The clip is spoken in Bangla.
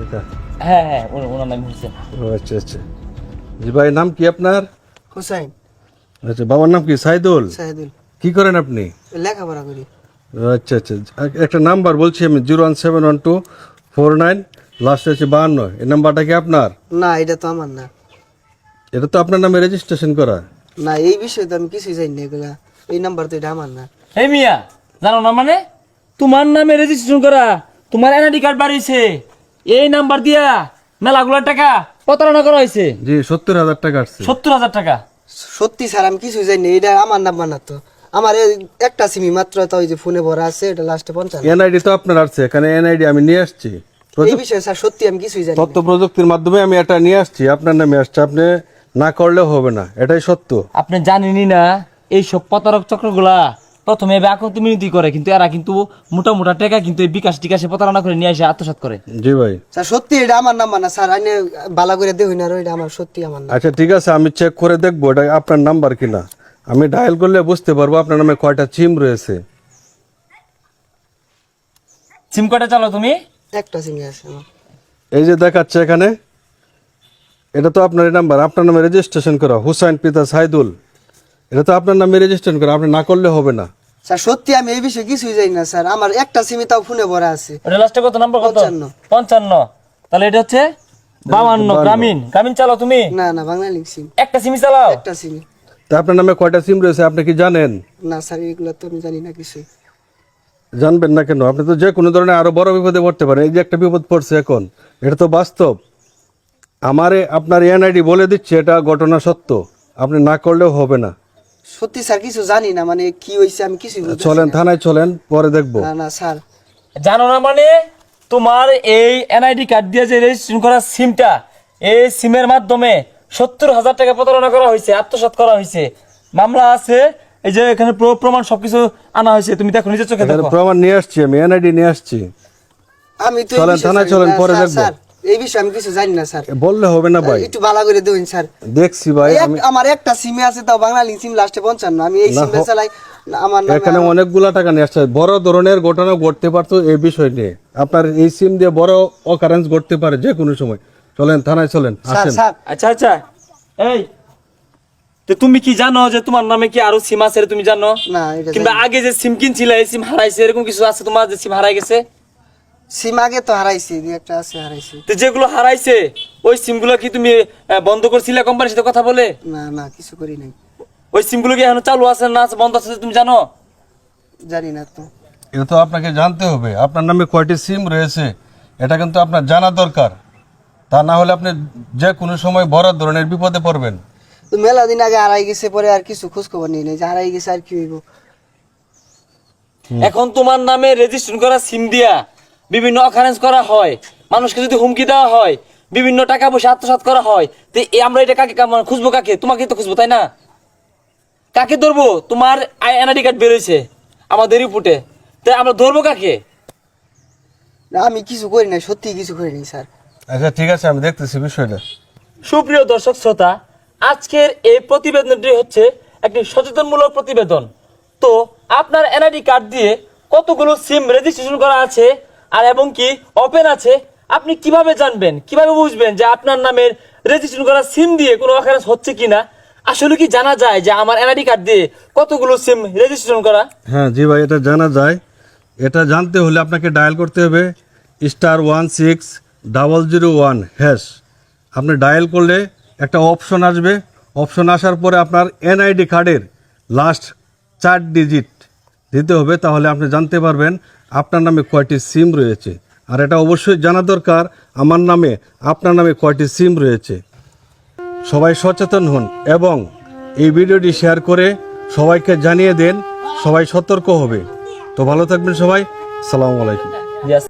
লেখা? হ্যাঁ হ্যাঁ ওনার নাম হোসেন। ও আচ্ছা আচ্ছা। জি ভাই, নাম কি আপনার? হুসাইন। আচ্ছা, বাবার নাম কি? সাইদুল। সাহেদুল। কি করেন আপনি? লেখাপড়া করি। ও আচ্ছা আচ্ছা। একটা নাম্বার বলছি আমি, 0171249 লাস্টে হচ্ছে 52। এই নাম্বারটা কি আপনার? না, এটা তো আমার না। এটা তো আপনার নামে রেজিস্ট্রেশন করা। না, এই বিষয়ে তো আমি কিছুই জানি না। এগুলা এই নাম্বার তো এটা আমার না। এই মিয়া, জানো না মানে তোমার নামে রেজিস্ট্রেশন করা, তোমার এনআইডি কার্ড বাড়িয়েছে, এই নাম্বার দিয়া মেলাগুলো টাকা প্রতারণা করা হয়েছে। জি, 70,000 টাকা আসছে। 70,000 টাকা। সত্যি স্যার, আমি কিছুই জানি না। এটা আমার নাম্বার না তো। আমার একটা সিমি মাত্র, তো ওই যে ফোনে ভরা আছে, এটা লাস্টে 55। এনআইডি তো আপনার আসছে, এখানে এনআইডি আমি নিয়ে আসছি। এই বিষয়ে স্যার সত্যি আমি কিছুই জানি তথ্য না। প্রযুক্তির মাধ্যমে আমি এটা নিয়ে আসছি, আপনার নামে আসছে। আপনি না করলেও হবে না, এটাই সত্য। আপনি জানেনই না এইসব প্রতারক চক্রগুলা প্রথমে ব্যাকুত মিনতি করে, কিন্তু এরা কিন্তু মোটা মোটা টাকা কিন্তু এই বিকাশ টিকাশে প্রতারণা করে নিয়ে এসে আত্মসাৎ করে। জি ভাই। স্যার সত্যি এটা আমার নাম্বার না স্যার। আইনে বালা করে দেখুন, আর এটা আমার সত্যি আমার না। আচ্ছা ঠিক আছে, আমি চেক করে দেখবো এটা আপনার নাম্বার কিনা। আমি ডায়াল করলে বুঝতে পারবো আপনার নামে কয়টা সিম রয়েছে। সিম কার্ডে চালো তুমি? একটা সিমি আছে আমার। এই যে দেখাচ্ছে এখানে, এটা তো আপনার নাম্বার, আপনার নামে রেজিস্ট্রেশন করা, হুসাইন পিতা সাইদুল। এটা তো আপনার নামে রেজিস্ট্রেশন করা, আপনি না করলে হবে না। স্যার সত্যি আমি এই বিষয়ে কিছুই জানি না স্যার। আমার একটা সিমি তাও ফোনে ভরা আছে। ওটা লাস্টে কত নাম্বার? কত? 55। 55। তাহলে এটা হচ্ছে 52। গ্রামীণ চালাও তুমি? না না, বাংলা সিম। একটা সিমি চালাও? একটা সিমি। তা আপনার নামে কয়টা সিম রয়েছে আপনি কি জানেন? না স্যার, এগুলো তো আমি জানি না কিছুই। জানবেন না কেন? আপনি তো যে কোনো ধরনের আরো বড় বিপদে পড়তে পারেন। এই যে একটা বিপদ পড়ছে এখন, এটা তো বাস্তব। আমারে আপনার এনআইডি বলে দিচ্ছে, এটা ঘটনা সত্য, আপনি না করলেও হবে না। সত্যি স্যার কিছু জানি না, মানে কি হয়েছে আমি কিছুই বুঝতে চলেন থানায় চলেন, পরে দেখবো। না না স্যার। জানো না মানে তোমার এই এনআইডি কার্ড দিয়ে যে রেজিস্ট্রেশন করা সিমটা, এই সিমের মাধ্যমে 70,000 টাকা প্রতারণা করা হয়েছে, আত্মসাৎ করা হয়েছে। মামলা আছে, এই যে এখানে প্রমাণ সবকিছু আনা হয়েছে, তুমি দেখো নিজের চোখে এখানে দেখো। প্রমাণ নিয়ে আসছি, আমি এনআইডি নিয়ে আসছি। আমি তো চলেন থানায় চলেন, পরে দেখবো। স্যার এই বিষয়ে আমি কিছু জানি না স্যার। বললে হবে না ভাই। একটু ভালো করে দেবেন স্যার। দেখছি ভাই আমি। আমার একটা সিমে আছে, তাও বাংলা সিম লাস্টে 55। আমি এই না, সিমে চালাই। আমার নামে এখানে অনেকগুলা টাকা নিয়ে আসছে, বড় ধরনের ঘটনা ঘটতে পারতো এই বিষয় নিয়ে। আপনার এই সিম দিয়ে বড় অকারেন্স ঘটতে পারে যে কোনো সময়। চলেন থানায় চলেন, স্যার আসেন। স্যার আচ্ছা আচ্ছা, এই তো তুমি কি জানো যে তোমার নামে কি আরো সিম আছে? তুমি জানো? না, এটা কিংবা জানি না। আগে যে সিম কিনছিলে এই সিম হারাইছে, এরকম কিছু আছে তোমার যে সিম হারাই গেছে? সিম আগে তো হারাইছি, একটা আছে হারাইছি। তো যেগুলো হারাইছে ওই সিমগুলো কি তুমি বন্ধ করছিলে কোম্পানির সাথে কথা বলে? না না, কিছু করি নাই। ওই সিমগুলো কি এখন চালু আছে না আছে, বন্ধ আছে, তুমি জানো? জানি না তো। এটা তো আপনাকে জানতে হবে, আপনার নামে কয়টি সিম রয়েছে এটা কিন্তু আপনার জানা দরকার। তা না হলে আপনি যে কোনো সময় বড় ধরনের বিপদে পড়বেন। তো মেলা দিন আগে হারাই গেছে, পরে আর কিছু খোঁজ খবর নেই নাই যে হারাই গেছে, আর কি হইব। এখন তোমার নামে রেজিস্ট্রেশন করা সিম দিয়া বিভিন্ন অকারেন্স করা হয়, মানুষকে যদি হুমকি দেওয়া হয়, বিভিন্ন টাকা পয়সা আত্মসাৎ করা হয়, তো আমরা এটা কাকে খুঁজবো? কাকে? তোমাকে তো খুঁজবো, তাই না? কাকে ধরবো? তোমার এনআইডি কার্ড বেরোইছে আমাদের রিপোর্টে, তাই আমরা ধরবো কাকে? না, আমি কিছু করি নাই, সত্যি কিছু করি নাই স্যার। আচ্ছা ঠিক আছে, আমি দেখতেছি বিষয়টা। সুপ্রিয় দর্শক শ্রোতা, আজকের এই প্রতিবেদনটি হচ্ছে একটি সচেতনমূলক প্রতিবেদন। তো আপনার এনআইডি কার্ড দিয়ে কতগুলো সিম রেজিস্ট্রেশন করা আছে আর এবং কি ওপেন আছে, আপনি কিভাবে জানবেন, কিভাবে বুঝবেন যে আপনার নামের রেজিস্ট্রেশন করা সিম দিয়ে কোনো অকারেন্স হচ্ছে কিনা? আসলে কি জানা যায় যে আমার এনআইডি কার্ড দিয়ে কতগুলো সিম রেজিস্ট্রেশন করা? হ্যাঁ জি ভাই, এটা জানা যায়। এটা জানতে হলে আপনাকে ডায়াল করতে হবে *16001#। আপনি ডায়াল করলে একটা অপশন আসবে, অপশন আসার পরে আপনার এনআইডি কার্ডের লাস্ট 4 ডিজিট দিতে হবে, তাহলে আপনি জানতে পারবেন আপনার নামে কয়টি সিম রয়েছে। আর এটা অবশ্যই জানা দরকার আমার নামে আপনার নামে কয়টি সিম রয়েছে। সবাই সচেতন হন এবং এই ভিডিওটি শেয়ার করে সবাইকে জানিয়ে দেন, সবাই সতর্ক হবে। তো ভালো থাকবেন সবাই, আসসালামু আলাইকুম। Yes.